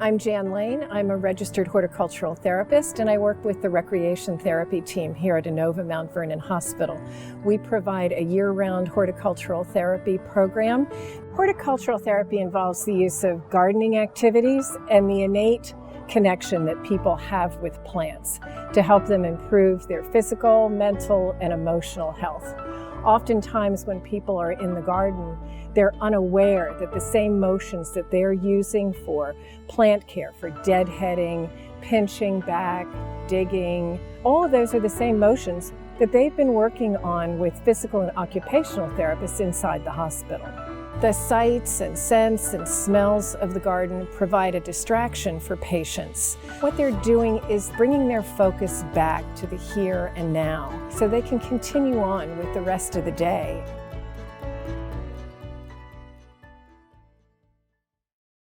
I'm Jan Lane. I'm a registered horticultural therapist, and I work with the recreation therapy team here at INOVA Mt. Vernon Hospital. We provide a year-round horticultural therapy program. Horticultural therapy involves the use of gardening activities and the innate connection that people have with plants to help them improve their physical, mental, and emotional health. Oftentimes when people are in the garden, they're unaware that the same motions that they're using for plant care, for deadheading, pinching back, digging, all of those are the same motions that they've been working on with physical and occupational therapists inside the hospital. The sights and scents and smells of the garden provide a distraction for patients. What they're doing is bringing their focus back to the here and now so they can continue on with the rest of the day.